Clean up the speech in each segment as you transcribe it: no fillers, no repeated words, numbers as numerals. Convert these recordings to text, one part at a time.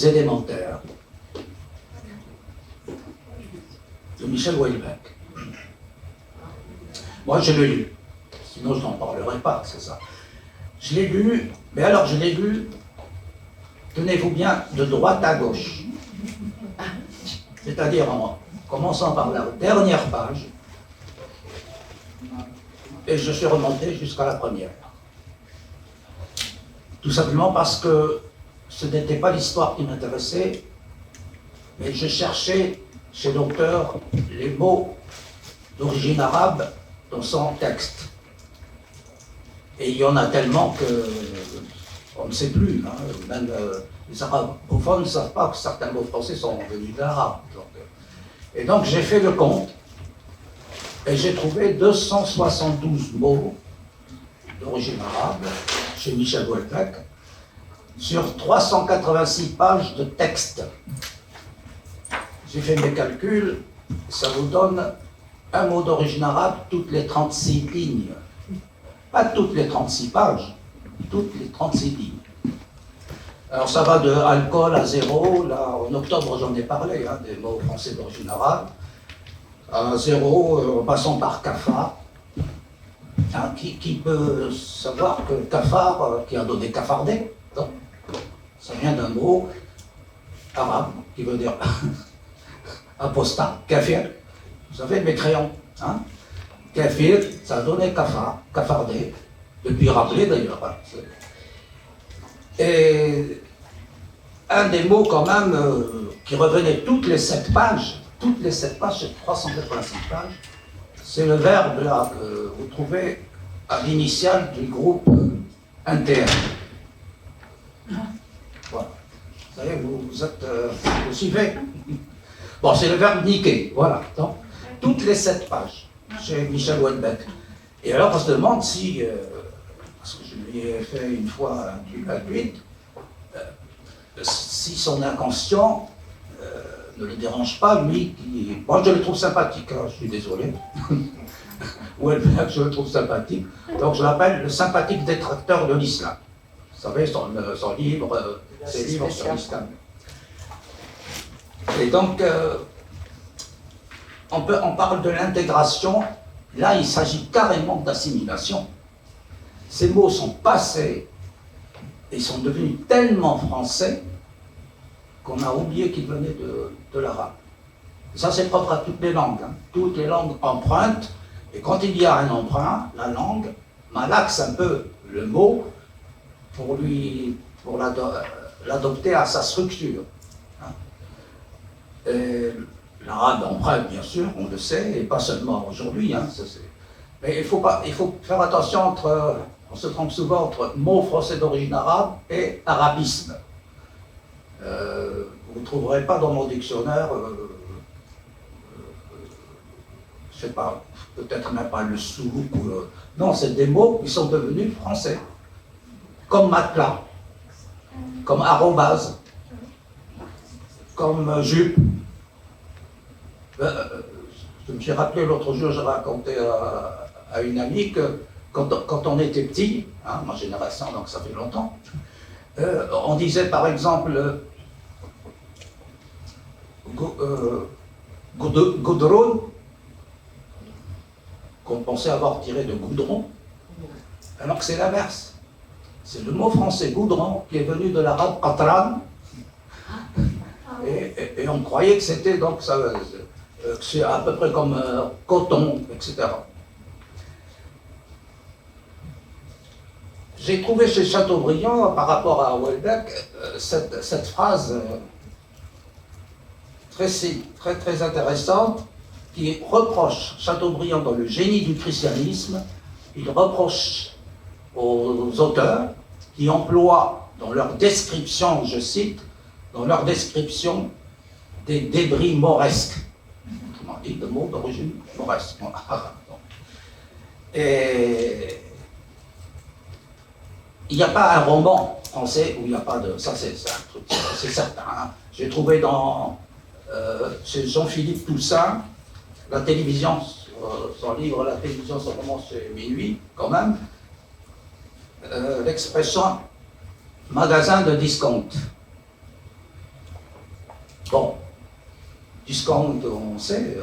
Élémentaires de Michel Houellebecq. Moi, je l'ai lu, sinon je n'en parlerai pas, c'est ça. Je l'ai lu, mais alors je l'ai lu, tenez-vous bien, de droite à gauche. C'est-à-dire en commençant par la dernière page, et je suis remonté jusqu'à la première. Tout simplement parce que ce n'était pas l'histoire qui m'intéressait, mais je cherchais chez l'auteur les mots d'origine arabe dans son texte. Et il y en a tellement qu'on ne sait plus. Hein. Même les arabophones ne savent pas que certains mots français sont venus d'arabe. Et donc j'ai fait le compte, et j'ai trouvé 272 mots d'origine arabe chez Michel Houellebecq, sur 386 pages de texte. J'ai fait mes calculs, ça vous donne un mot d'origine arabe toutes les 36 lignes. Pas toutes les 36 pages, toutes les 36 lignes. Alors ça va de alcool à zéro, là en octobre j'en ai parlé, hein, des mots français d'origine arabe, à zéro, en passant par cafard. Hein, qui peut savoir que cafard, qui a donné cafardé, non? Ça vient d'un mot arabe qui veut dire apostat, kafir. Vous savez, mes crayons. Hein? Kafir, ça a donné kafar, cafardé, depuis rappelé d'ailleurs. Et un des mots quand même qui revenait toutes les 7 pages, c'est 386 pages, c'est le verbe là que vous trouvez à l'initiale du groupe NTR. Voilà. Vous savez, vous suivez. Bon, c'est le verbe niquer, voilà. Donc, toutes les 7 pages chez Michel Houellebecq. Et alors, on se demande si, parce que je lui ai fait une fois un tweet, si son inconscient ne le dérange pas, lui, qui... Moi, je le trouve sympathique, hein, je suis désolé. Houellebecq, je le trouve sympathique. Donc, je l'appelle le sympathique détracteur de l'islam. Vous savez, son livre, ses livres sur l'islam. Et donc, on parle de l'intégration. Là, il s'agit carrément d'assimilation. Ces mots sont passés et sont devenus tellement français qu'on a oublié qu'ils venaient de l'arabe. Ça, c'est propre à toutes les langues. Hein. Toutes les langues empruntent, et quand il y a un emprunt, la langue malaxe un peu le mot pour l'adopter à sa structure. Hein. L'arabe emprunte, bien sûr, on le sait, et pas seulement aujourd'hui. Hein, mais il faut faire attention entre, on se trompe souvent entre mots français d'origine arabe et arabisme. Vous ne trouverez pas dans mon dictionnaire, je ne sais pas, peut-être même pas le souk ou le... Non, c'est des mots qui sont devenus français. Comme matelas, comme arrobase, comme jupe. Je me suis rappelé l'autre jour, je racontais à une amie que quand on était petit, hein, ma génération, donc ça fait longtemps, on disait par exemple goudron, qu'on pensait avoir tiré de goudron, alors que c'est l'inverse. C'est le mot français goudron qui est venu de l'arabe qatran, et on croyait que c'était donc ça, c'est à peu près comme coton, etc. J'ai trouvé chez Chateaubriand, par rapport à Houellebecq, cette phrase très intéressante qui reproche Chateaubriand dans Le génie du christianisme. Il reproche aux auteurs qui emploient dans leur description, je cite, dans leur description des débris mauresques. Comment dit le mot d'origine mauresque. Et il n'y a pas un roman français où il n'y a pas de... Ça, c'est un truc, c'est certain. Hein. J'ai trouvé chez Jean-Philippe Toussaint, la télévision, son livre, la télévision, ça commence chez Minuit, quand même, l'expression magasin de discount. Bon, discount, on sait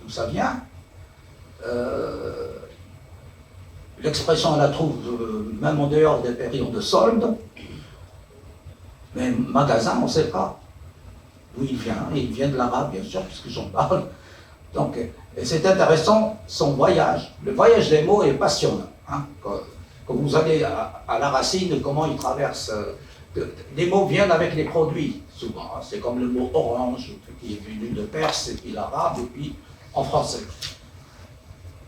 d'où ça vient. L'expression, on la trouve même en dehors des périodes de soldes. Mais magasin, on ne sait pas d'où il vient. Il vient de l'arabe, bien sûr, puisque j'en parle. Donc, et c'est intéressant, son voyage. Le voyage des mots est passionnant. Hein. Quand vous allez à la racine, comment il traverse. Les mots viennent avec les produits, souvent. Hein. C'est comme le mot orange, qui est venu de Perse, et puis l'arabe, et puis en français.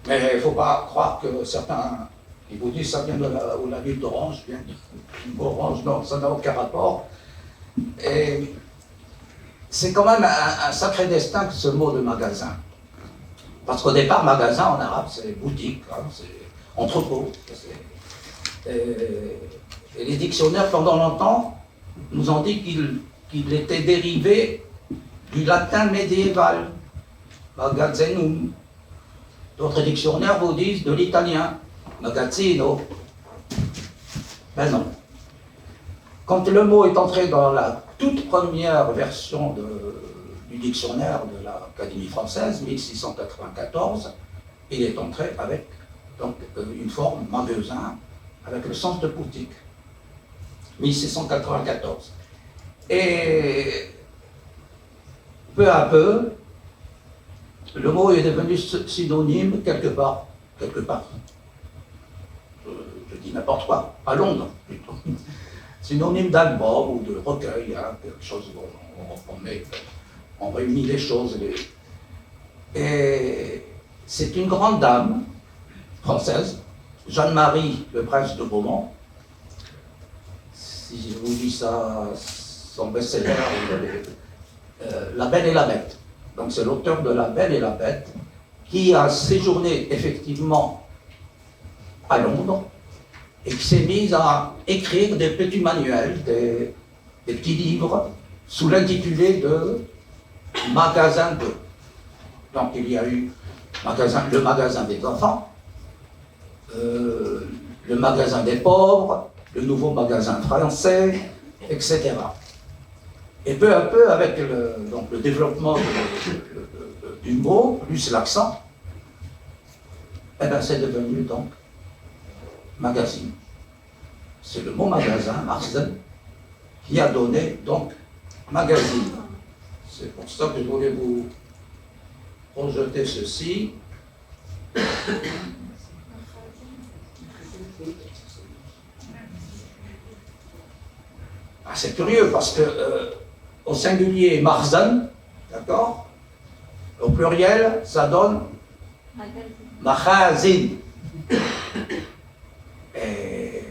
Mais il ne faut pas croire que certains, ils vous disent ça vient de la ville d'Orange, vient du mot orange. Non, ça n'a aucun rapport. Et c'est quand même un sacré destin que ce mot de magasin. Parce qu'au départ, magasin en arabe, c'est boutique, hein, c'est entrepôt. Et les dictionnaires, pendant longtemps, nous ont dit qu'il était dérivé du latin médiéval, magazinum. D'autres dictionnaires vous disent de l'italien, magazzino. Ben non. Quand le mot est entré dans la toute première version du dictionnaire de l'Académie française, 1694, il est entré avec donc, une forme magasin, avec le sens de boutique. 1694. Et peu à peu, le mot est devenu synonyme quelque part. Je dis n'importe quoi, à Londres plutôt. Synonyme d'album ou de recueil, hein, quelque chose où on réunit les choses. Et c'est une grande dame française, Jeanne-Marie, le prince de Beaumont. Si je vous dis ça, son best-seller, La Belle et la Bête. Donc c'est l'auteur de La Belle et la Bête qui a séjourné effectivement à Londres et qui s'est mise à écrire des petits manuels, des petits livres sous l'intitulé de Magasin 2. Donc il y a eu le magasin des enfants, le magasin des pauvres, le nouveau magasin français, etc. Et peu à peu, avec le développement du mot, plus l'accent, eh ben, c'est devenu donc magazine. C'est le mot magasin, Marzen, qui a donné donc magazine. C'est pour ça que je voulais vous projeter ceci. Ah, c'est curieux parce que au singulier Marzan, d'accord? Au pluriel, ça donne Machazin. Et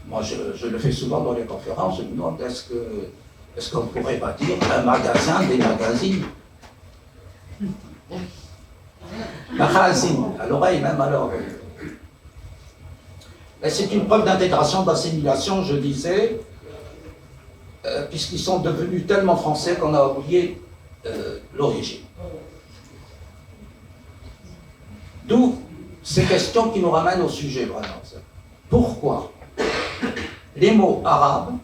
moi, je le fais souvent dans les conférences, je me demande est-ce qu'on ne pourrait pas dire un magasin des magazines? Machazin, à l'oreille même à l'oreille. C'est une preuve d'intégration, d'assimilation, je disais, puisqu'ils sont devenus tellement français qu'on a oublié l'origine. D'où ces questions qui nous ramènent au sujet, vraiment. Pourquoi les mots arabes,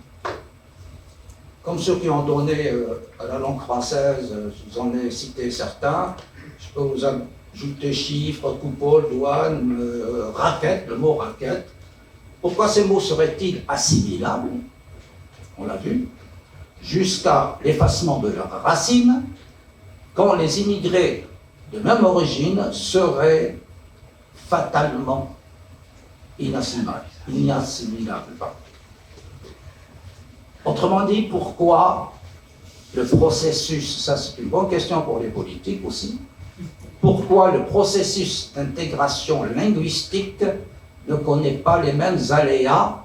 comme ceux qui ont donné à la langue française, je vous en ai cité certains, je peux vous ajouter chiffres, coupole, douane, raquette, le mot raquette. Pourquoi ces mots seraient-ils assimilables? On l'a vu, jusqu'à l'effacement de leurs racines, quand les immigrés de même origine seraient fatalement inassimilables. Autrement dit, pourquoi le processus, ça c'est une bonne question pour les politiques aussi, pourquoi le processus d'intégration linguistique ne connaît pas les mêmes aléas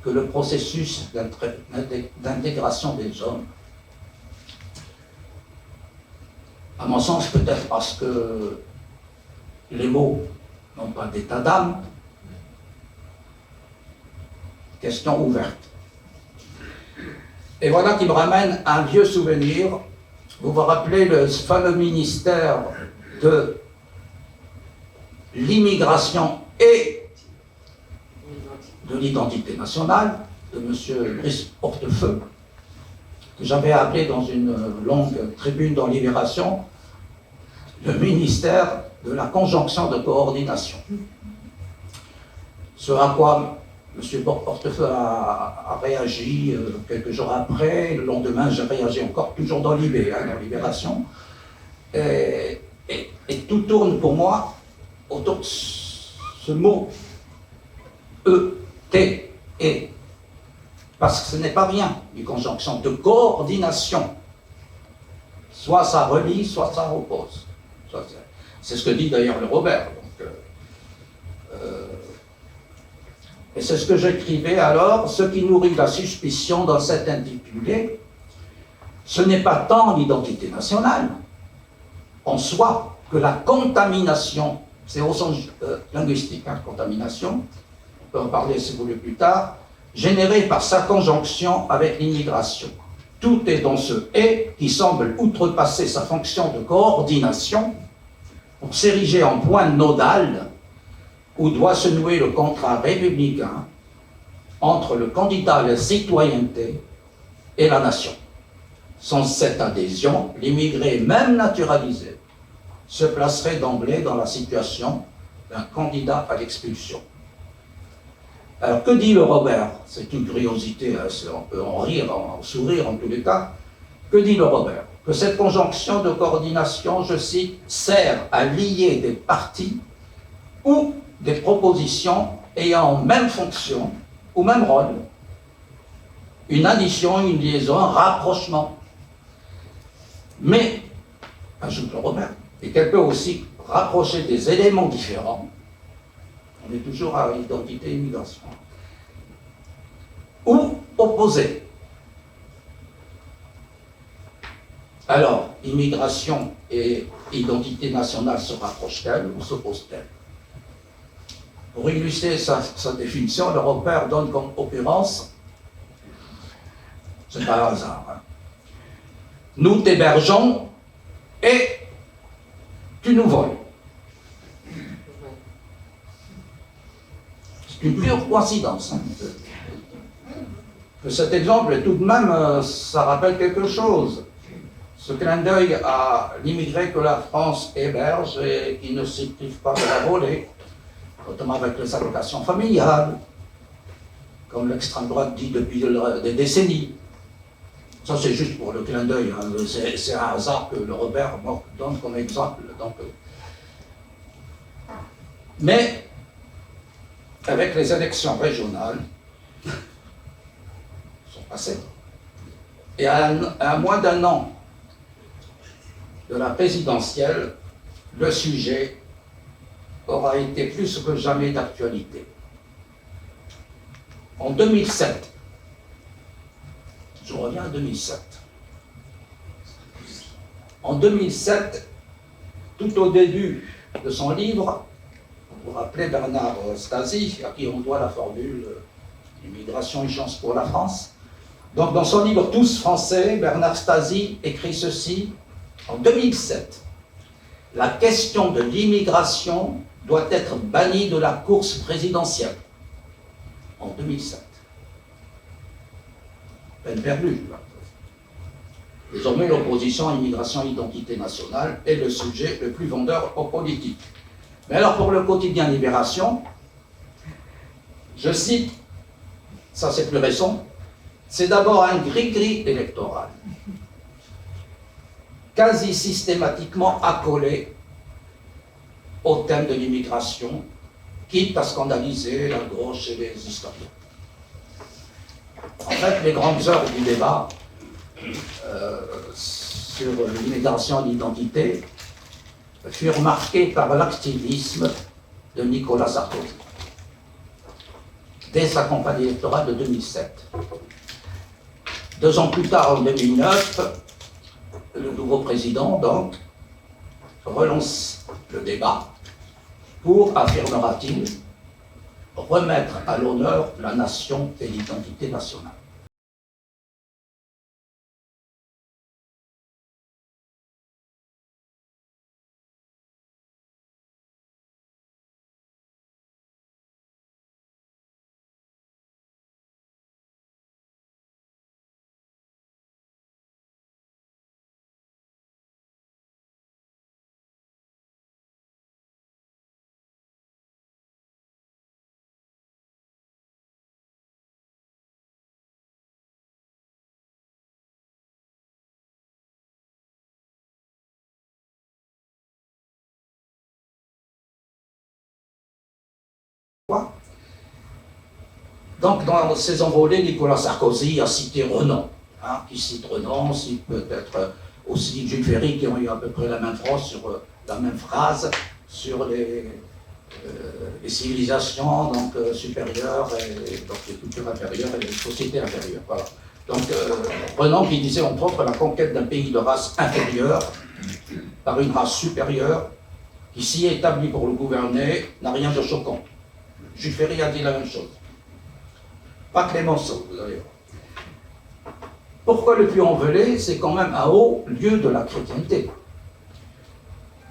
que le processus d'intégration des hommes. À mon sens, peut-être parce que les mots n'ont pas d'état d'âme. Question ouverte. Et voilà qui me ramène à un vieux souvenir. Vous vous rappelez le fameux ministère de l'immigration et de l'identité nationale de M. Brice Hortefeux, que j'avais appelé dans une longue tribune dans Libération le ministère de la conjonction de coordination. Ce à quoi M. Hortefeux a réagi quelques jours après. Le lendemain, j'ai réagi encore, toujours dans Libé, dans Libération. Et tout tourne pour moi autour de ce mot E-T-E. Parce que ce n'est pas rien, une conjonction de coordination. Soit ça relie, soit ça oppose. C'est ce que dit d'ailleurs le Robert. Et c'est ce que j'écrivais alors, ce qui nourrit la suspicion dans cet intitulé, ce n'est pas tant l'identité nationale en soi que la contamination, c'est au sens linguistique, contamination, on peut en parler si vous voulez plus tard, générée par sa conjonction avec l'immigration. Tout est dans ce « et » qui semble outrepasser sa fonction de coordination pour s'ériger en point nodal où doit se nouer le contrat républicain entre le candidat à la citoyenneté et la nation. Sans cette adhésion, l'immigré, même naturalisé, se placerait d'emblée dans la situation d'un candidat à l'expulsion. Alors, que dit le Robert? C'est une curiosité, on peut en rire, en sourire en tous les cas. Que dit le Robert? Que cette conjonction de coordination, je cite, sert à lier des partis ou des propositions ayant même fonction ou même rôle, une addition, une liaison, un rapprochement. Mais, ajoute le Robert, et qu'elle peut aussi rapprocher des éléments différents. On est toujours à identité et immigration. Ou opposés. Alors, immigration et identité nationale se rapprochent-elles ou s'opposent-elles? Pour illustrer sa définition, le Robert donne comme occurrence, c'est pas un hasard, nous t'hébergeons et tu nous voles. C'est une pure coïncidence. Que cet exemple, tout de même, ça rappelle quelque chose. Ce clin d'œil à l'immigré que la France héberge et qui ne se prive pas de la voler, notamment avec les allocations familiales, comme l'extrême droite dit depuis des décennies. Ça, c'est juste pour le clin d'œil. C'est un hasard que le Robert donne comme exemple. Donc, mais, avec les élections régionales, sont passées, et à moins d'un an de la présidentielle, le sujet aura été plus que jamais d'actualité. En 2007, je reviens à 2007. En 2007, tout au début de son livre, vous vous rappelez Bernard Stasi, à qui on doit la formule « Immigration, une chance pour la France ». Donc dans son livre « Tous Français », Bernard Stasi écrit ceci en 2007. « La question de l'immigration doit être bannie de la course présidentielle. » En 2007. Peine perdue. Désormais, l'opposition à l'immigration et identité nationale est le sujet le plus vendeur aux politiques. Mais alors, pour le quotidien Libération, je cite, ça c'est plus récent, c'est d'abord un gris-gris électoral, quasi systématiquement accolé au thème de l'immigration, quitte à scandaliser la gauche et les historiens. En fait, les grandes heures du débat sur l'immigration et l'identité furent marquées par l'activisme de Nicolas Sarkozy. dès sa campagne électorale de 2007. 2 ans plus tard, en 2009, le nouveau président, donc, relance le débat pour, affirmera-t-il, remettre à l'honneur la nation et l'identité nationale. Donc, dans ses envolées, Nicolas Sarkozy a cité Renan. Qui cite Renan, cite peut-être aussi Jules Ferry, qui ont eu à peu près la même phrase sur les civilisations donc, supérieures, et donc les cultures inférieures et les sociétés inférieures. Voilà. Donc, Renan qui disait entre autres la conquête d'un pays de race inférieure par une race supérieure qui s'y établit pour le gouverner n'a rien de choquant. Jules Ferry a dit la même chose. Pas Clémenceau, vous allez voir. Pourquoi le Puy-en-Velay? C'est quand même un haut lieu de la chrétienté.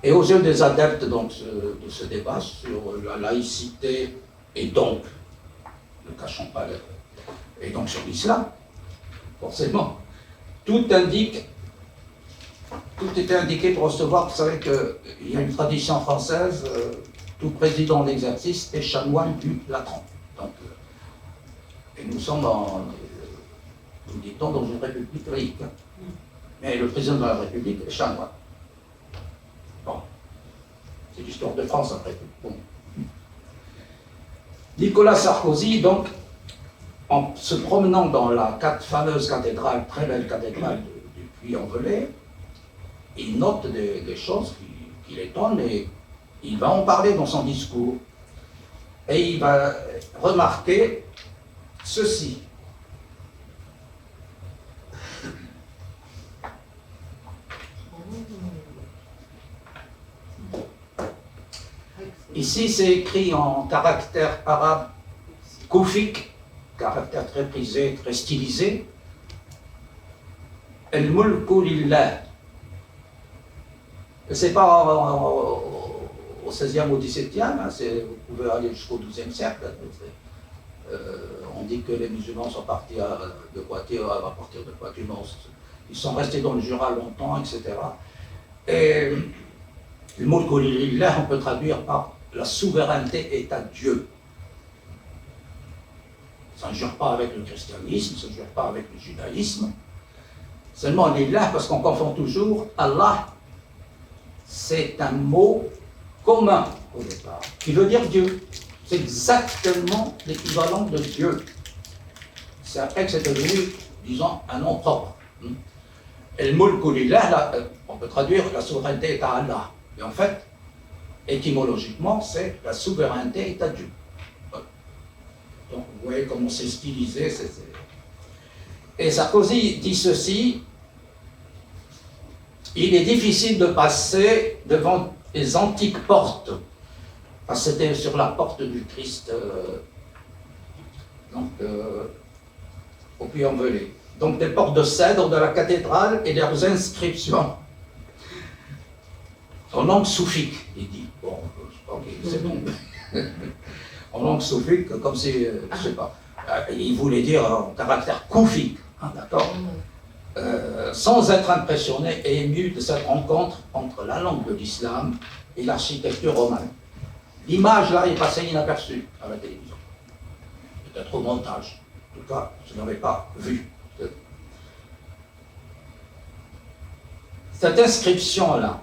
Et aux yeux des adeptes donc, de ce débat sur la laïcité et donc, ne cachons pas, et donc sur l'islam, forcément, tout était indiqué pour recevoir. Vous savez qu'il y a une tradition française, tout président en exercice est chanoine du Latran. Donc, et nous sommes, nous dit-on, dans une république laïque. Mais le président de la République est chanoine. Bon. C'est l'histoire de France après tout. Bon. Nicolas Sarkozy, donc, en se promenant dans la fameuse cathédrale, très belle cathédrale du Puy-en-Velay, il note des choses qui l'étonnent et il va en parler dans son discours. Et il va remarquer ceci. Ici, c'est écrit en caractère arabe koufique, caractère très prisé, très stylisé. El-mulku lillah. C'est pas au 16e ou 17e, hein, vous pouvez aller jusqu'au 12e siècle. On dit que les musulmans sont partis de Poitiers, à partir de Poitiers, ils sont restés dans le Jura longtemps, etc. Et le mot lillah, on peut traduire par la souveraineté est à Dieu. Ça ne jure pas avec le christianisme, ça ne jure pas avec le judaïsme. Seulement lillah, parce qu'on confond toujours, Allah, c'est un mot commun au départ, qui veut dire Dieu. C'est exactement l'équivalent de Dieu. C'est après que c'est devenu, disons, un nom propre. Et le mulku lillah, on peut traduire la souveraineté est à Allah. Mais en fait, étymologiquement, c'est la souveraineté est à Dieu. Donc vous voyez comment c'est stylisé. Et Sarkozy dit ceci: il est difficile de passer devant les antiques portes. Parce que c'était sur la porte du Christ, au Puy-en-Velay. Donc des portes de cèdre de la cathédrale et leurs inscriptions en langue soufique, il dit. Bon, ok, c'est bon. En langue soufique, comme si, je sais pas, il voulait dire en caractère koufique, hein, d'accord, sans être impressionné et ému de cette rencontre entre la langue de l'islam et l'architecture romaine. L'image là est passée inaperçue à la télévision. Peut-être au montage. En tout cas, je n'avais pas vu. Cette inscription-là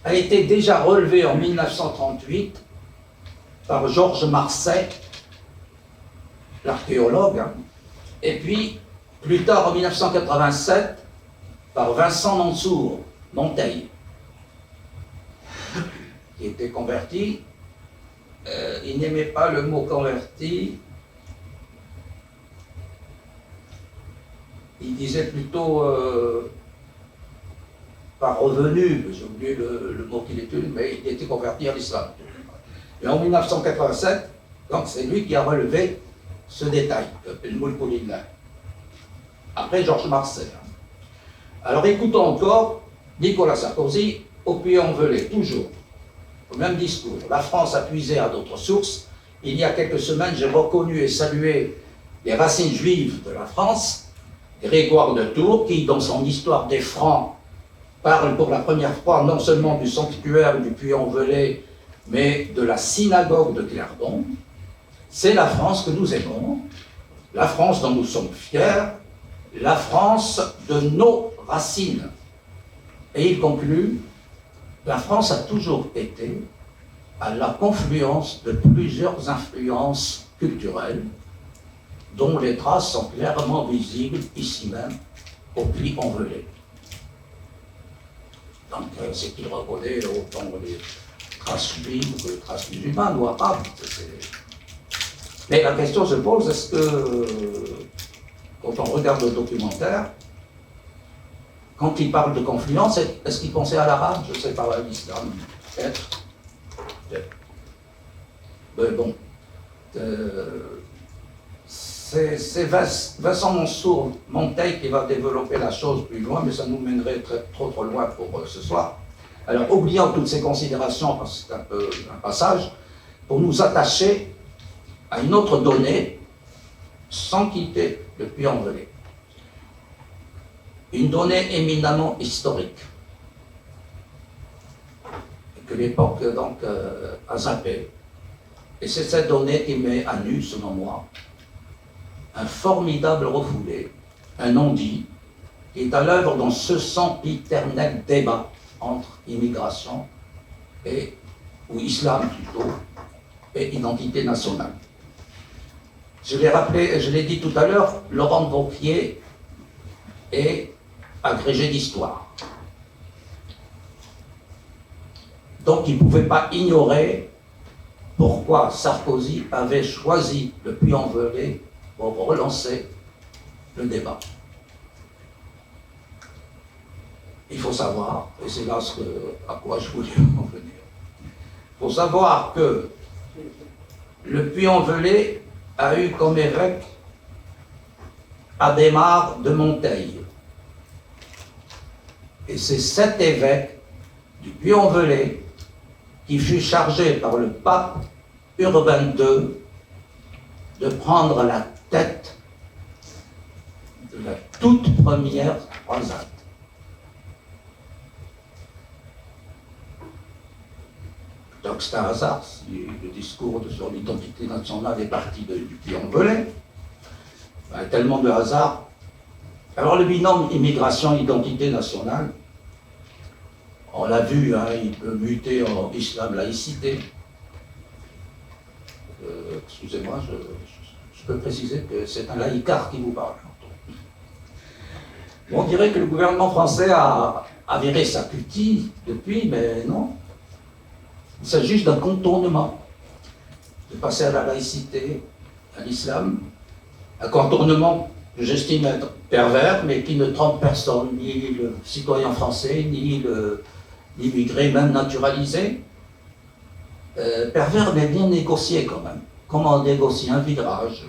a été déjà relevée en 1938 par Georges Marseille, l'archéologue, hein, et puis plus tard en 1987 par Vincent Mansour, Monteil, qui était converti il n'aimait pas le mot converti. Il disait plutôt pas revenu, j'ai oublié le mot qu'il utilisait, mais il était converti à l'islam. Et en 1987, donc c'est lui qui a relevé ce détail, le Mulk Lillah. Après Georges Marchais. Alors écoutons encore Nicolas Sarkozy, opinion-velée, toujours, au même discours. La France a puisé à d'autres sources. Il y a quelques semaines, j'ai reconnu et salué les racines juives de la France. Grégoire de Tours, qui, dans son histoire des Francs, parle pour la première fois non seulement du sanctuaire du Puy-en-Velay, mais de la synagogue de Clermont. C'est la France que nous aimons, la France dont nous sommes fiers, la France de nos racines. Et il conclut, la France a toujours été à la confluence de plusieurs influences culturelles, dont les traces sont clairement visibles ici même, au Puy-en-Velay. Donc, c'est qu'il reconnaît autant les traces juives que les traces musulmanes ou arabes. Mais la question se pose, est-ce que, quand on regarde le documentaire, quand il parle de confluence, est-ce qu'il pensait à l'arabe? Je ne sais pas, à l'islam, peut-être. Mais bon. C'est Vincent Monteil qui va développer la chose plus loin, mais ça nous mènerait trop loin pour ce soir. Alors, oublions toutes ces considérations, parce que c'est un peu un passage, pour nous attacher à une autre donnée, sans quitter le Puy-en-Velay. Une donnée éminemment historique, que l'époque donc a zappé. Et c'est cette donnée qui met à nu, selon moi, un formidable refoulé, un non-dit, qui est à l'œuvre dans ce sempiternel débat entre immigration ou islam plutôt, et identité nationale. Je l'ai rappelé, je l'ai dit tout à l'heure, Laurent Wauquiez est agrégé d'histoire. Donc il ne pouvait pas ignorer pourquoi Sarkozy avait choisi le Puy-en-Velay pour relancer le débat. Il faut savoir, et c'est là à quoi je voulais en venir, il faut savoir que le Puy-en-Velay a eu comme évêque Adhémar de Monteil. Et c'est cet évêque du Puy-en-Velay qui fut chargé par le pape Urbain II de prendre la tête de la toute première croisade. Donc c'est un hasard si le discours sur l'identité nationale est parti du Puy-en-Velay. Tellement de hasard. Alors le binôme immigration-identité nationale, on l'a vu, il peut muter en islam-laïcité. Excusez-moi, je peux préciser que c'est un laïcard qui vous parle. On dirait que le gouvernement français a viré sa cutie depuis, mais non. Il s'agit juste d'un contournement, de passer à la laïcité, à l'islam, un contournement que j'estime être pervers, mais qui ne trompe personne, ni le citoyen français, ni l'immigré, même naturalisé. Pervers, mais bien négocié quand même. Comment on négocie un virage.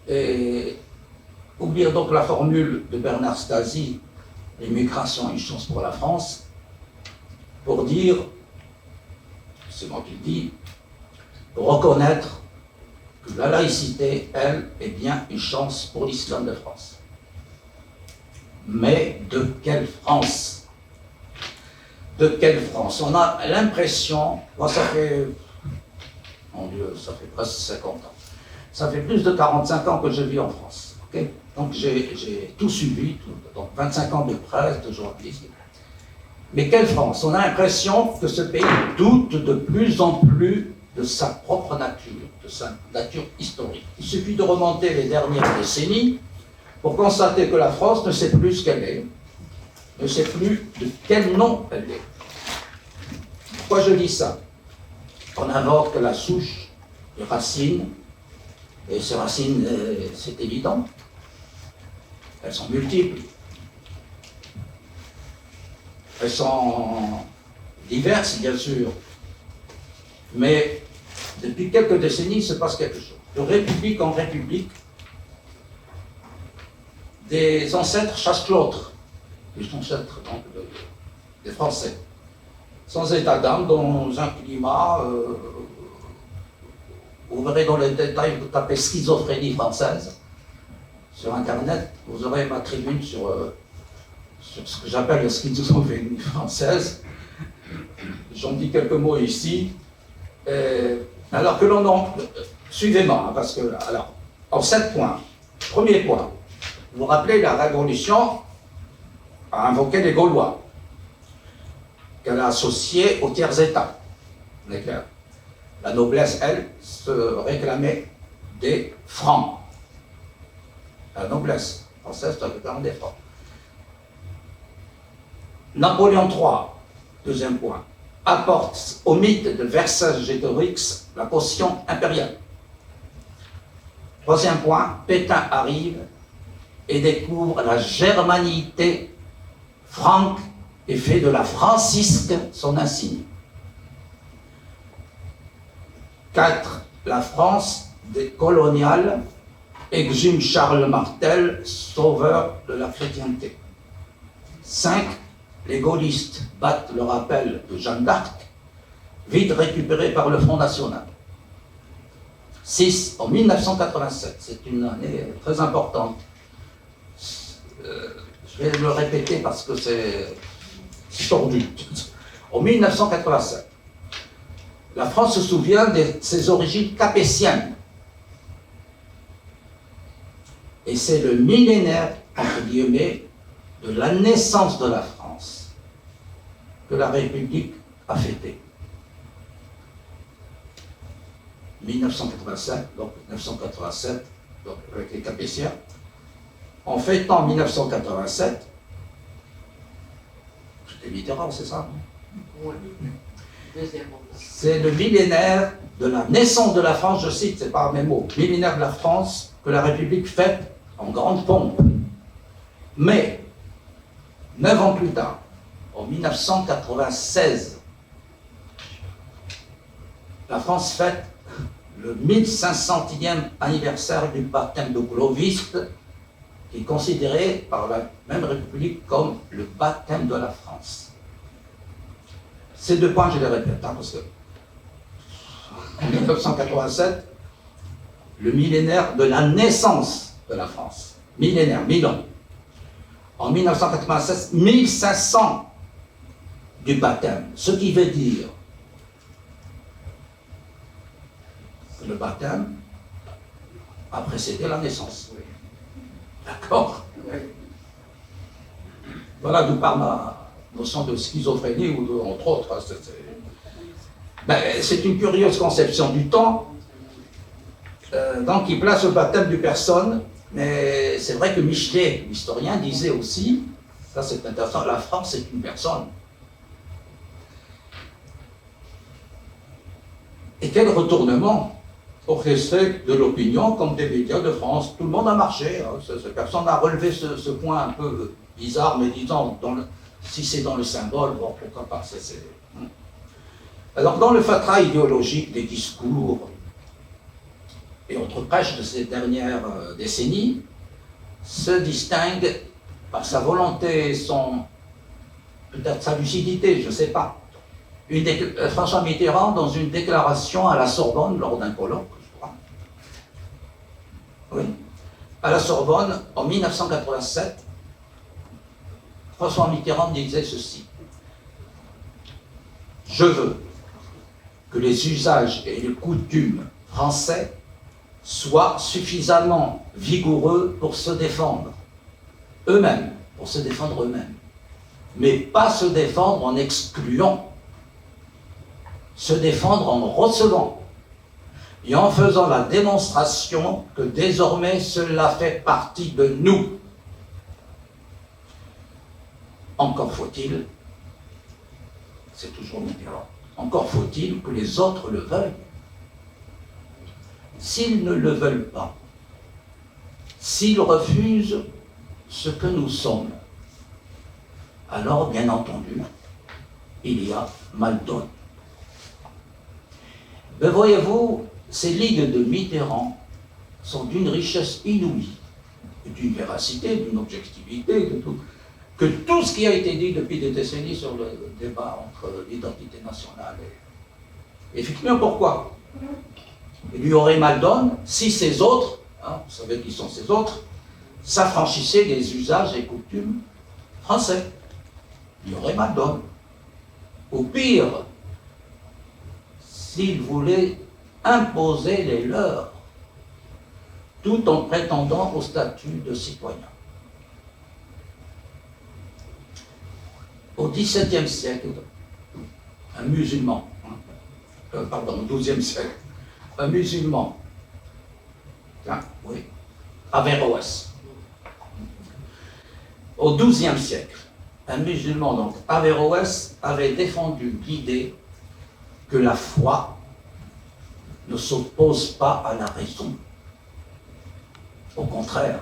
Et oublier donc la formule de Bernard Stasi, l'immigration est une chance pour la France, pour dire, c'est moi qui le dis, pour reconnaître que la laïcité, elle, est bien une chance pour l'islam de France. Mais de quelle France? De quelle France? On a l'impression, moi ça fait, mon Dieu, ça fait presque 50 ans. Ça fait plus de 45 ans que je vis en France. Okay? Donc j'ai tout suivi, donc 25 ans de presse, de journalisme. Mais quelle France? On a l'impression que ce pays doute de plus en plus de sa propre nature, de sa nature historique. Il suffit de remonter les dernières décennies pour constater que la France ne sait plus ce qu'elle est, ne sait plus de quel nom elle est. Pourquoi je dis ça? on invoque la souche, les racines, et ces racines, c'est évident, elles sont multiples. Elles sont diverses, bien sûr, mais depuis quelques décennies, il se passe quelque chose. De république en république, des ancêtres chassent l'autre, les ancêtres donc, des Français, sans état d'âme, dans un climat, vous verrez dans les détails, vous tapez schizophrénie française sur Internet, vous aurez ma tribune sur ce que j'appelle la schizophrénie française. J'en dis quelques mots ici. Alors que l'on en... Suivez-moi, hein, parce que, alors, en 7 points. Premier point, vous vous rappelez, la Révolution a invoqué les Gaulois, qu'elle a associés aux tiers-États. On est clair. La noblesse, elle, se réclamait des Francs. La noblesse française se réclamait des Francs. Napoléon III, deuxième point, apporte au mythe de Vercingétorix la caution impériale. Troisième point, Pétain arrive et découvre la germanité franque et fait de la francisque son insigne. 4. La France coloniale exhume Charles Martel, sauveur de la chrétienté. 5. Les gaullistes battent le rappel de Jeanne d'Arc, vite récupéré par le Front National. 6. En 1987, c'est une année très importante. Je vais le répéter parce que c'est tordu. En 1987, la France se souvient de ses origines capétiennes. Et c'est le millénaire, entre guillemets, de la naissance de la France que la République a fêté. 1987, donc 1987, donc avec les Capétiens. En fêtant 1987, c'était Mitterrand, c'est ça? Oui. C'est le millénaire de la naissance de la France, je cite, c'est pas mes mots, millénaire de la France que la République fête en grande pompe. Mais, 9 ans plus tard, en 1996, la France fête le 1500e anniversaire du baptême de Clovis, qui est considéré par la même République comme le baptême de la France. Ces 2 points, je les répète, hein, parce que en 1987, le millénaire de la naissance de la France, millénaire, 1000 ans. En 1996, 1500 du baptême, ce qui veut dire que le baptême a précédé la naissance. D'accord? Voilà d'où part ma notion de schizophrénie, ou entre autres. C'est une curieuse conception du temps, donc qui place le baptême d'une personne, mais c'est vrai que Michelet, l'historien, disait aussi, ça c'est intéressant, la France est une personne. Et quel retournement orchestré de l'opinion comme des médias de France. Tout le monde a marché, hein. Personne n'a relevé ce point un peu bizarre, mais disons, si c'est dans le symbole, bon, pourquoi pas. Alors, dans le fatras idéologique des discours et autres prêches de ces dernières décennies, se distingue par sa volonté, peut-être sa lucidité, je ne sais pas. François Mitterrand, dans une déclaration à la Sorbonne, lors d'un colloque, je crois, oui, à la Sorbonne, en 1987, François Mitterrand disait ceci: « Je veux que les usages et les coutumes français soient suffisamment vigoureux pour se défendre eux-mêmes, mais pas se défendre en excluant, se défendre en recevant et en faisant la démonstration que désormais cela fait partie de nous. Encore faut-il, c'est toujours Mitterrand, Encore faut-il que les autres le veuillent. S'ils ne le veulent pas, s'ils refusent ce que nous sommes, alors, bien entendu, il y a mal donne. Mais voyez-vous, ces lignes de Mitterrand sont d'une richesse inouïe, d'une véracité, d'une objectivité, que tout ce qui a été dit depuis des décennies sur le débat entre l'identité nationale et effectivement, pourquoi? Il y aurait mal donne si ces autres, hein, vous savez qui sont ces autres, s'affranchissaient des usages et coutumes français. Il y aurait mal donne. Au pire, s'ils voulaient imposer les leurs, tout en prétendant au statut de citoyen. Au XVIIe siècle, un musulman, au XIIe siècle, un musulman, oui, Averroès. Au XIIe siècle, un musulman, donc Averroès, avait défendu l'idée que la foi ne s'oppose pas à la raison. Au contraire,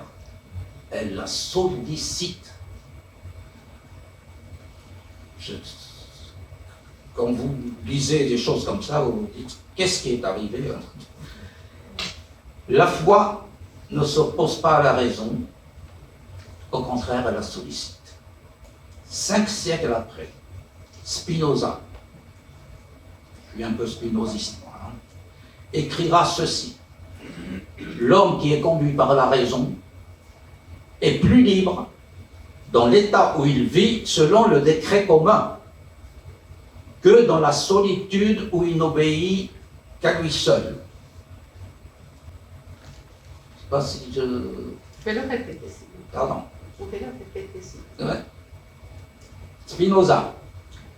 elle la sollicite. Quand vous lisez des choses comme ça, vous vous dites, qu'est-ce qui est arrivé? La foi ne s'oppose pas à la raison, au contraire, elle la sollicite. 5 siècles après, Spinoza, je suis un peu spinoziste, moi, hein, écrira ceci: l'homme qui est conduit par la raison est plus libre dans l'état où il vit selon le décret commun que dans la solitude où il n'obéit qu'à lui seul. Je ne sais pas si je... Je vais le répéter. Pardon. Je vais le répéter. Ouais. Spinoza,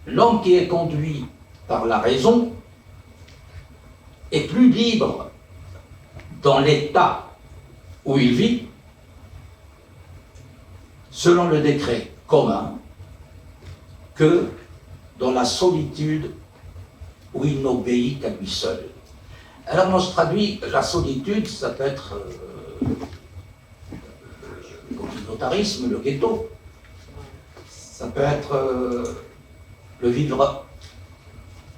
l'homme qui est conduit par la raison est plus libre dans l'état où il vit, selon le décret commun, que dans la solitude où il n'obéit qu'à lui seul. Alors moi je traduis la solitude, ça peut être le communautarisme, le ghetto, ça peut être le vivre...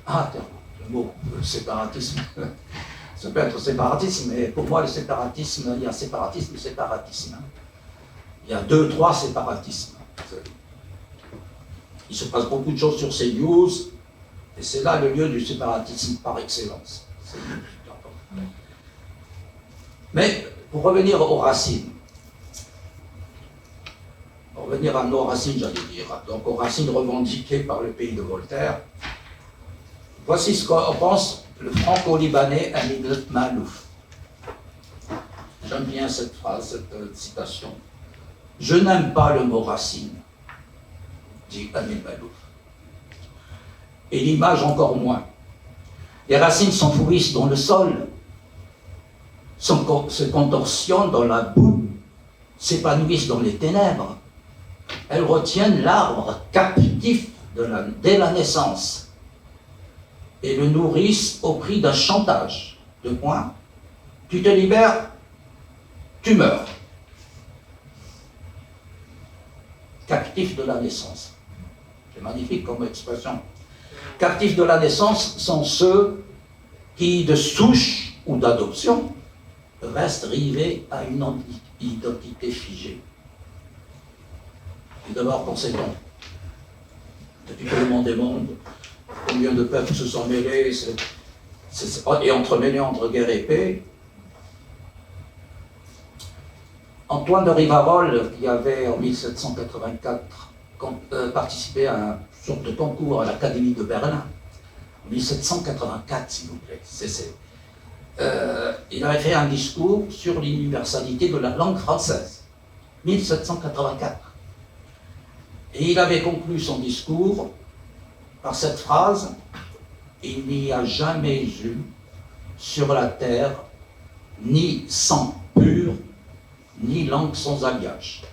Ah, tiens, le mot, le séparatisme. Ça peut être séparatisme, mais pour moi, le séparatisme, il y a séparatisme et séparatisme. Il y a 2, 3 séparatismes. Il se passe beaucoup de choses sur ces news, et c'est là le lieu du séparatisme par excellence. Mais pour revenir aux racines, pour revenir à nos racines, j'allais dire, donc aux racines revendiquées par le pays de Voltaire, voici ce qu'en pense le franco-libanais Amin Maalouf. J'aime bien cette phrase, cette citation. « Je n'aime pas le mot racine », dit Amin Maalouf. Et l'image encore moins. Les racines s'enfouissent dans le sol, se contorsionnent dans la boue, s'épanouissent dans les ténèbres. Elles retiennent l'arbre captif dès la naissance et le nourrissent au prix d'un chantage. 2 points. Tu te libères, tu meurs. Captifs de la naissance. C'est magnifique comme expression. Captifs de la naissance sont ceux qui, de souche ou d'adoption, restent rivés à une identité figée. Et d'abord, pensez-on, depuis que le monde est monde, combien de peuples se sont mêlés et entremêlés entre guerre et paix. Antoine de Rivarol, qui avait en 1784 participé à une sorte de concours à l'Académie de Berlin, en 1784 s'il vous plaît, il avait fait un discours sur l'universalité de la langue française, 1784. Et il avait conclu son discours par cette phrase: « Il n'y a jamais eu sur la terre ni sang pur, ni langue sans alliage. »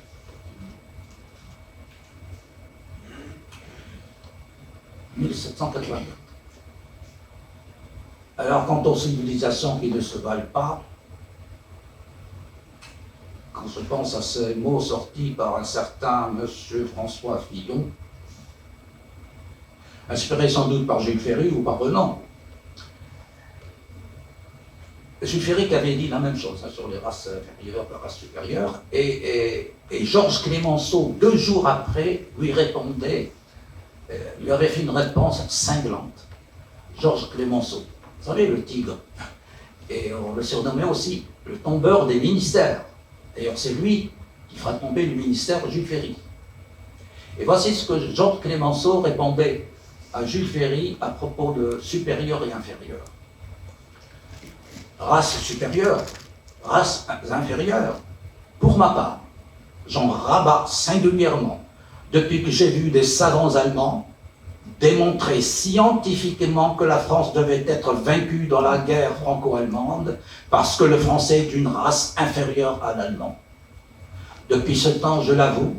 « 1784. Alors, quant aux civilisations qui ne se valent pas, quand je pense à ces mots sortis par un certain monsieur François Fillon, inspiré sans doute par Jules Ferry ou par Renan, Jules Ferry qui avait dit la même chose sur les races inférieures, les races supérieures, et Georges Clemenceau, 2 jours après, lui répondait, lui avait fait une réponse cinglante. Georges Clemenceau, vous savez, le tigre, et on le surnommait aussi le tombeur des ministères. D'ailleurs, c'est lui qui fera tomber le ministère Jules Ferry. Et voici ce que Georges Clemenceau répondait à Jules Ferry à propos de supérieur et inférieur. Race supérieure, race inférieure. Pour ma part, j'en rabats singulièrement depuis que j'ai vu des savants allemands démontrer scientifiquement que la France devait être vaincue dans la guerre franco-allemande parce que le français est d'une race inférieure à l'allemand. Depuis ce temps, je l'avoue,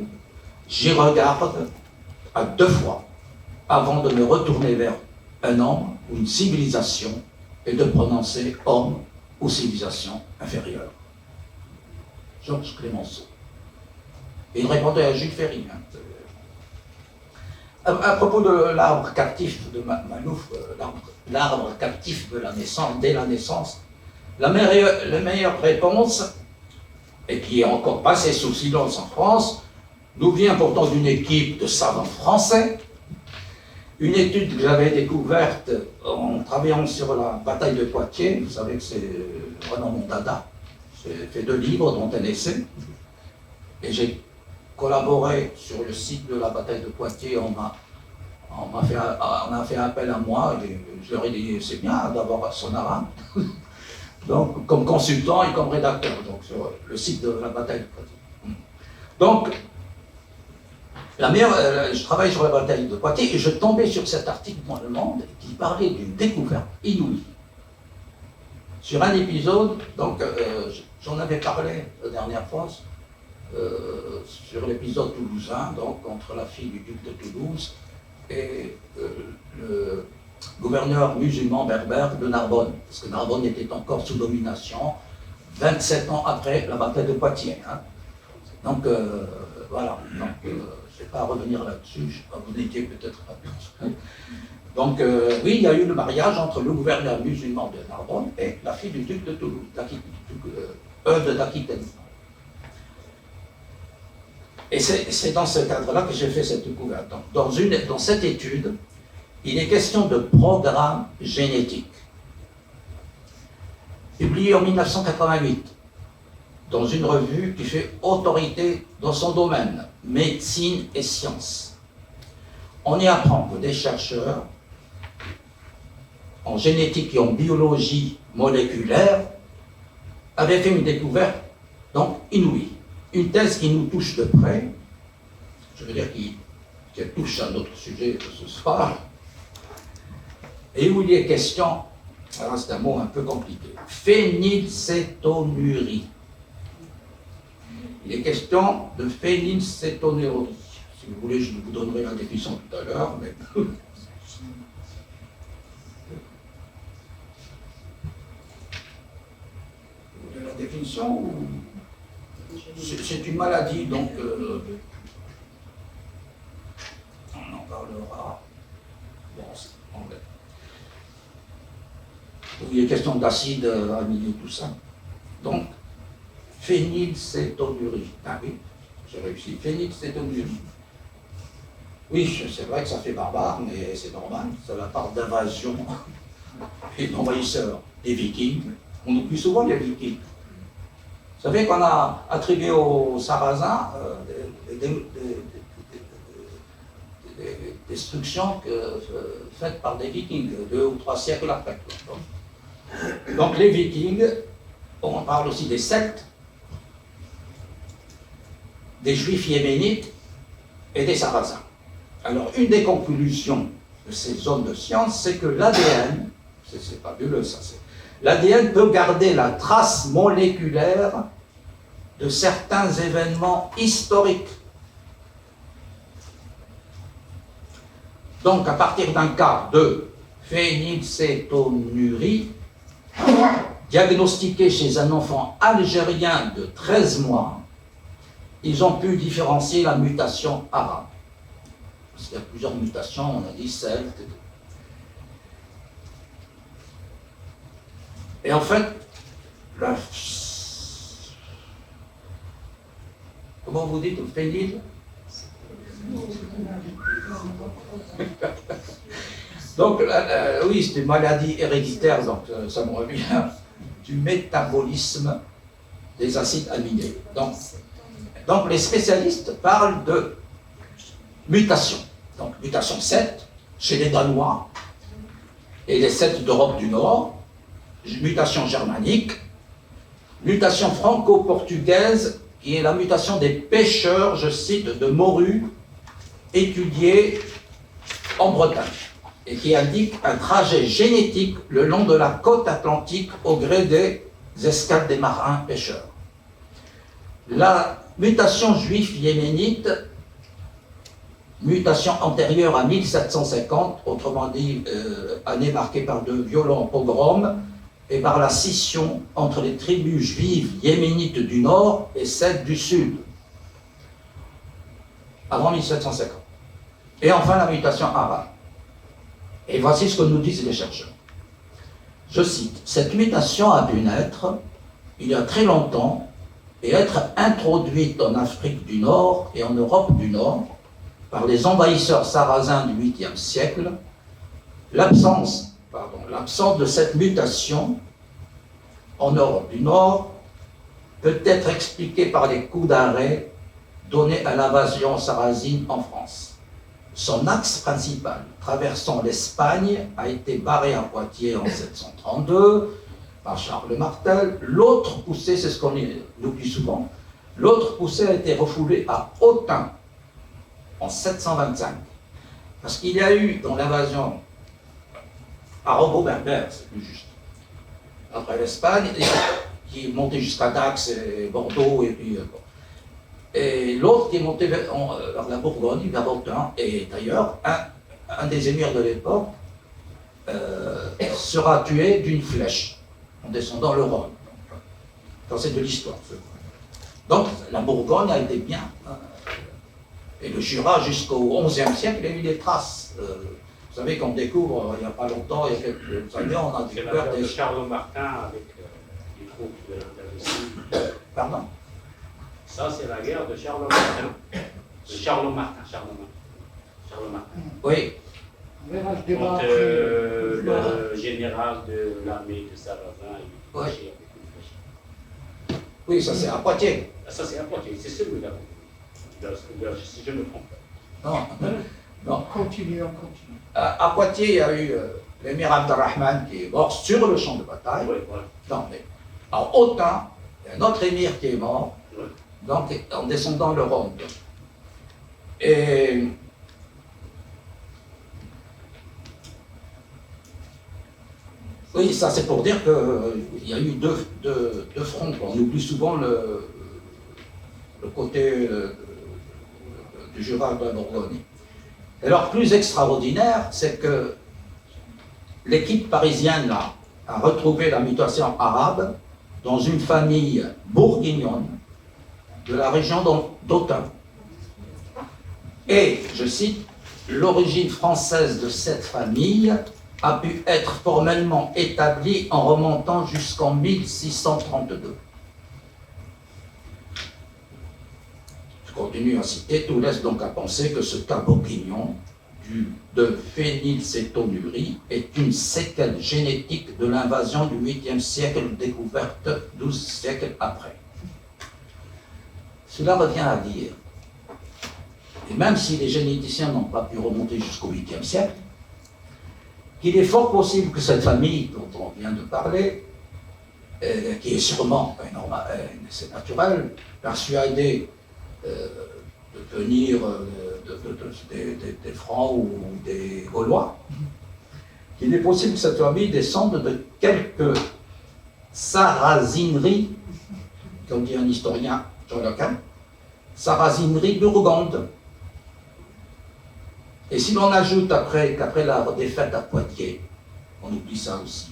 j'y regarde à 2 fois avant de me retourner vers un homme ou une civilisation et de prononcer homme ou civilisation inférieure. Georges Clemenceau. Et il répondait à Jules Ferry. À propos de l'arbre captif de Malouf, l'arbre captif de la naissance, dès la naissance, la meilleure réponse, et qui est encore passée sous silence en France, nous vient pourtant d'une équipe de savants français, une étude que j'avais découverte en travaillant sur la bataille de Poitiers. Vous savez que c'est Renan Mondada, j'ai fait 2 livres dont un essai, et j'ai collaboré sur le site de la bataille de Poitiers. On a fait appel à moi, et je leur ai dit c'est bien d'avoir son arabe, donc comme consultant et comme rédacteur, donc sur le site de la bataille de Poitiers. Donc, je travaille sur la bataille de Poitiers et je tombais sur cet article dans Le Monde qui parlait d'une découverte inouïe. Sur un épisode, donc j'en avais parlé la dernière fois, sur l'épisode toulousain, donc entre la fille du duc de Toulouse et le gouverneur musulman berbère de Narbonne, parce que Narbonne était encore sous domination 27 ans après la bataille de Poitiers. Hein. Donc voilà, donc, je ne vais pas revenir là-dessus, vous n'étiez peut-être pas plus. Donc oui, il y a eu le mariage entre le gouverneur musulman de Narbonne et la fille du duc de Toulouse, d'Aquitaine. Et c'est dans ce cadre-là que j'ai fait cette découverte. Donc, dans cette étude, il est question de programme génétique, publié en 1988, dans une revue qui fait autorité dans son domaine, médecine et sciences. On y apprend que des chercheurs en génétique et en biologie moléculaire avaient fait une découverte donc inouïe. Une thèse qui nous touche de près, je veux dire qui touche à notre sujet de ce soir, et où il est question, alors c'est un mot un peu compliqué, phénylcétonurie. Il est question de phénylcétonurie. Si vous voulez, je vous donnerai la définition tout à l'heure, mais... Vous voulez la définition ou... C'est une maladie, donc on en parlera. Bon, c'est anglais. Il est question d'acide amidé, tout ça. Donc, phénylcétonurie. Ah oui, j'ai réussi. Phénylcétonurie. Oui, c'est vrai que ça fait barbare, mais c'est normal. C'est la part d'invasion et d'envahisseurs des Vikings. On oublie souvent les Vikings. Vous savez qu'on a attribué aux Sarrasins des destructions faites par des Vikings 2 ou 3 siècles après. Donc les Vikings, on parle aussi des Celtes, des Juifs yéménites et des Sarrasins. Alors une des conclusions de ces hommes de science, c'est que l'ADN, c'est fabuleux ça, l'ADN peut garder la trace moléculaire de certains événements historiques. Donc, à partir d'un cas de phénylcétonurie, diagnostiquée chez un enfant algérien de 13 mois, ils ont pu différencier la mutation arabe. Parce qu'il y a plusieurs mutations, on a dit celte. Et en fait, comment vous dites, phényl? Donc, oui, c'est une maladie héréditaire, donc ça me revient du métabolisme des acides aminés. Donc les spécialistes parlent de mutation. Donc, mutation 7 chez les Danois et les Celtes d'Europe du Nord, mutation germanique, mutation franco-portugaise, qui est la mutation des pêcheurs, je cite, de morues étudiée en Bretagne, et qui indique un trajet génétique le long de la côte atlantique au gré des escales des marins pêcheurs. La mutation juive yéménite, mutation antérieure à 1750, autrement dit, année marquée par de violents pogroms et par la scission entre les tribus juives yéménites du nord et celles du sud, avant 1750. Et enfin la mutation arabe. Et voici ce que nous disent les chercheurs. Je cite, « Cette mutation a pu naître il y a très longtemps et être introduite en Afrique du Nord et en Europe du Nord par les envahisseurs sarrasins du 8e siècle. L'absence de cette mutation en Europe du Nord peut être expliquée par les coups d'arrêt donnés à l'invasion sarrasine en France. Son axe principal, traversant l'Espagne, a été barré à Poitiers en 732 par Charles Martel. L'autre poussée, c'est ce qu'on oublie souvent, l'autre poussée a été refoulée à Autun en 725. Parce qu'il y a eu dans l'invasion arabo-berbère, c'est plus juste, après l'Espagne, qui est monté jusqu'à Dax et Bordeaux, et puis et l'autre qui est monté vers la Bourgogne, vers Autun, et d'ailleurs, un des émirs de l'époque sera tué d'une flèche en descendant le Rhône. Donc, c'est de l'histoire. Donc, la Bourgogne a été bien. Et le Jura, jusqu'au XIe siècle, il y a eu des traces. Vous savez qu'on découvre, il n'y a pas longtemps, il y a quelques années, on a découvert des... Charles Martin avec les troupes de l'Andalousie. Pardon? Ça, c'est la guerre de Charles Martin. Charles Martin. Oui. Contre le général de l'armée de Sarrazin. Oui. Oui, ça c'est à Poitiers. Ça, c'est à Poitiers, c'est celui-là. Si je ne me trompe pas. Non. Continue. À Poitiers, il y a eu l'émir Abdelrahman qui est mort sur le champ de bataille. Oui, voilà. Non, mais à Autun, il y a un autre émir qui est mort, Oui. donc en descendant le Rhône. Et oui, ça c'est pour dire qu'il y a eu deux fronts. On oublie souvent le côté du Jura de la Bourgogne. Et alors, plus extraordinaire, c'est que l'équipe parisienne a retrouvé la mutation arabe dans une famille bourguignonne de la région d'Autun. Et, je cite, l'origine française de cette famille a pu être formellement établie en remontant jusqu'en 1632. Je continue à citer, tout laisse donc à penser que ce cas bourguignon de phénylcétonurie est une séquelle génétique de l'invasion du 8e siècle, découverte 12 siècles après. Cela revient à dire, et même si les généticiens n'ont pas pu remonter jusqu'au 8e siècle, qu'il est fort possible que cette famille dont on vient de parler, qui est sûrement, c'est naturel, persuadée de venir des Francs ou des Gaulois, qu'il est possible que cette famille descende de quelques sarrazineries, comme dit un historien Jean Lequin, sarrazineries burgondes. Et si l'on ajoute qu'après la défaite à Poitiers, On oublie ça aussi.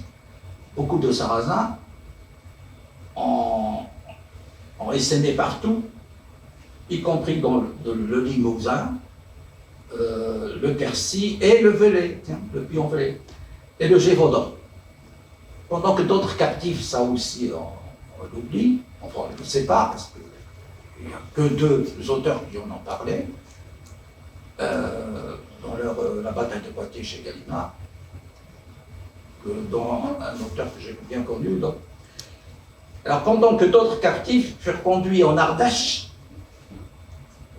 Beaucoup de Sarrasins ont essaimé partout, y compris dans le Limousin, le Quercy et le Velay, le Puy-en-Velay, et le Gévaudan. Pendant que d'autres captifs, ça aussi, on l'oublie, enfin on ne le sait pas, parce qu'il n'y a que deux auteurs qui en ont parlé, dans la bataille de Poitiers chez Gallimard, dont un auteur que j'ai bien connu. Donc. Alors pendant que d'autres captifs furent conduits en Ardèche,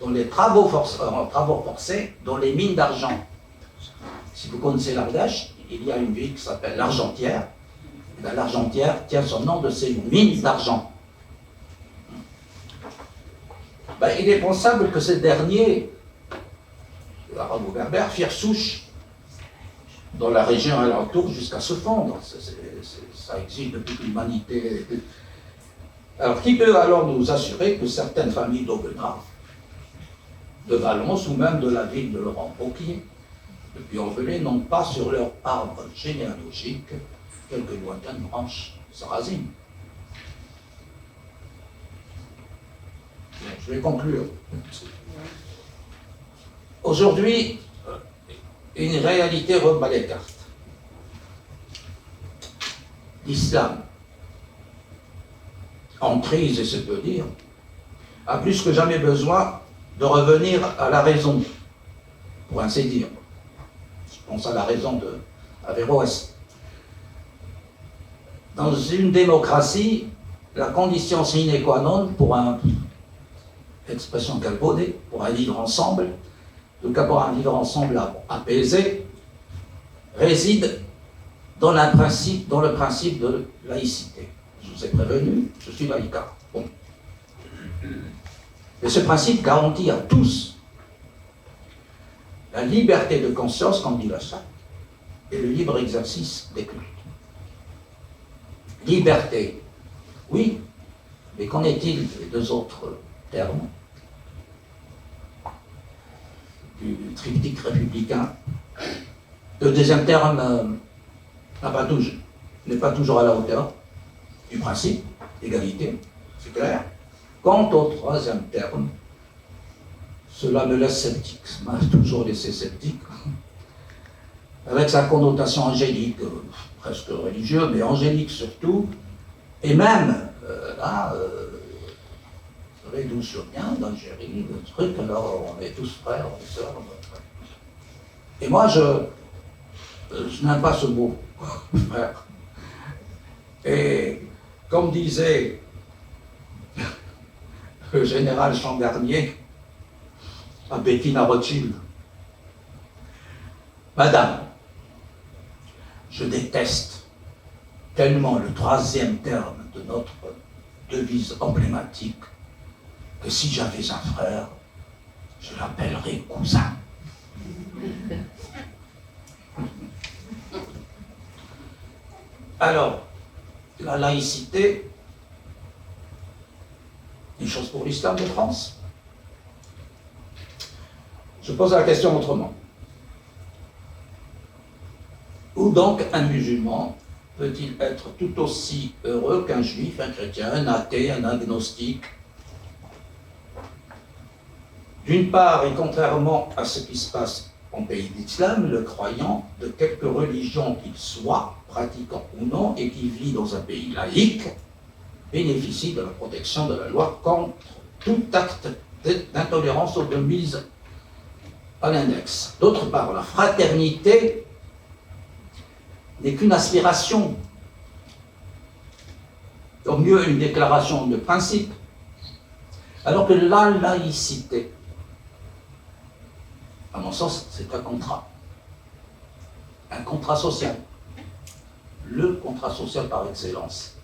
dans les travaux forcés, dans les mines d'argent. Si vous connaissez l'Ardèche, il y a une ville qui s'appelle l'Argentière. L'Argentière tient son nom de ces mines d'argent. Ben, il est pensable que ces derniers, arabo-berbères, firent souche dans la région alentour jusqu'à se fondre. Ça existe depuis que l'humanité. Alors, qui peut alors nous assurer que certaines familles d'Aubenas, de Valence ou même de la ville de Laurent-Pauquier, de Puy-en-Velay, n'ont pas sur leur arbre généalogique quelques lointaines branches sarrasines? Je vais conclure. Aujourd'hui, une réalité rebat les cartes. L'islam, en crise, et se peut dire, a plus que jamais besoin de revenir à la raison, pour ainsi dire. Je pense à la raison de Averroès. Dans une démocratie, la condition sine qua non pour expression galvaudée, pour un vivre ensemble, en tout cas pour un vivre ensemble apaisé, réside dans le principe de laïcité. Je vous ai prévenu, je suis laïcard. Bon. Et ce principe garantit à tous la liberté de conscience, comme dit la Charte, et le libre exercice des cultes. Liberté, oui, mais qu'en est-il des deux autres termes du triptyque républicain? Le deuxième terme n'est pas toujours à la hauteur du principe, égalité, c'est clair. Quant au troisième terme, cela me laisse sceptique, m'a toujours laissé sceptique, avec sa connotation angélique, presque religieuse, mais angélique surtout, et même, vous savez d'où je viens, d'Algérie, le truc, alors on est tous frères, on est sœurs. Et moi, je n'aime pas ce mot, frère. Et comme disait le général Changarnier à Bettina Rothschild, Madame, je déteste tellement le troisième terme de notre devise emblématique que si j'avais un frère, je l'appellerais cousin. Alors, la laïcité, une chose pour l'islam de France. Je pose la question autrement. Où donc un musulman peut-il être tout aussi heureux qu'un juif, un chrétien, un athée, un agnostique? D'une part, et contrairement à ce qui se passe en pays d'islam, le croyant, de quelque religion qu'il soit, pratiquant ou non, et qui vit dans un pays laïque, bénéficie de la protection de la loi contre tout acte d'intolérance ou de mise à l'index. D'autre part, la fraternité n'est qu'une aspiration, au mieux une déclaration de principe, alors que la laïcité, à mon sens, c'est un contrat social, le contrat social par excellence.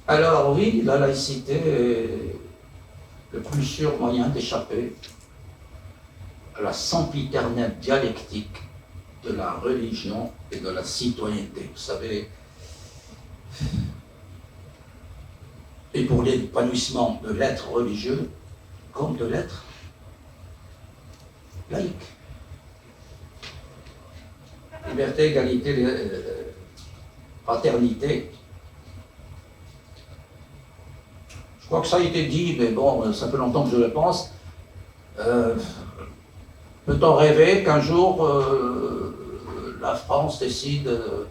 Alors oui, la laïcité est le plus sûr moyen d'échapper à la sempiternelle dialectique de la religion et de la citoyenneté. Vous savez, et pour l'épanouissement de l'être religieux comme de l'être laïque. liberté, égalité, fraternité. Je crois que ça a été dit, mais bon, ça fait longtemps que je le pense. Peut-on rêver qu'un jour la France décide de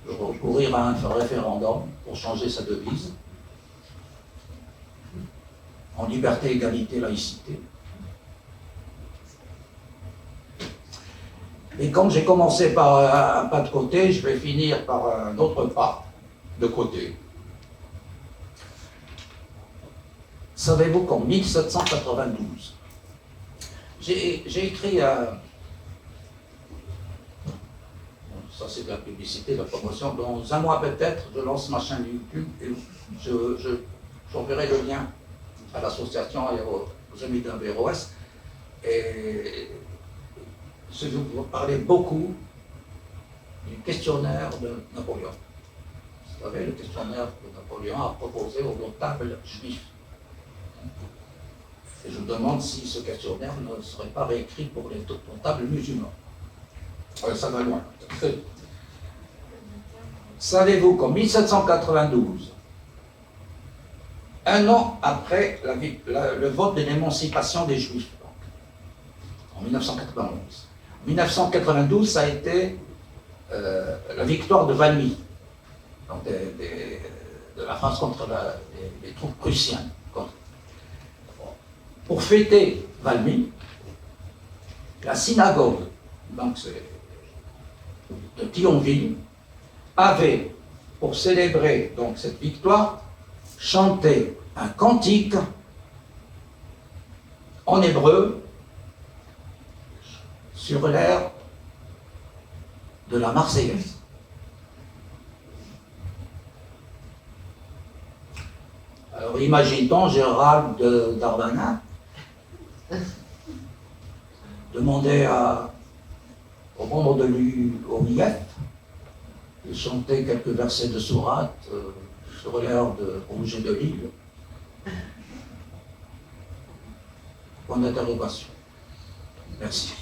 recourir à un référendum pour changer sa devise en liberté, égalité, laïcité? Et comme j'ai commencé par un pas de côté, je vais finir par un autre pas de côté. Savez-vous qu'en 1792, j'ai écrit ça c'est de la publicité, de la promotion, dans un mois peut-être, je lance ma chaîne YouTube et j'enverrai le lien à l'association et aux amis d'Averroès. Et je vais vous parler beaucoup du questionnaire de Napoléon. Vous savez, le questionnaire que Napoléon a proposé aux notables juifs. Et je me demande si ce questionnaire ne serait pas réécrit pour les notables musulmans. Ça va loin. Savez-vous qu'en 1792, un an après le vote de l'émancipation des Juifs, en 1991, 1992, ça a été la victoire de Valmy, donc de la France contre les troupes prussiennes. Pour fêter Valmy, la synagogue donc de Thionville avait, pour célébrer donc cette victoire, chanté un cantique en hébreu sur l'air de la Marseillaise. Alors imagine-t-on Gérald Darmanin demander au membre de l'OIF de chanter quelques versets de sourate sur l'air de Rouget de Lille. Point d'interrogation. Merci.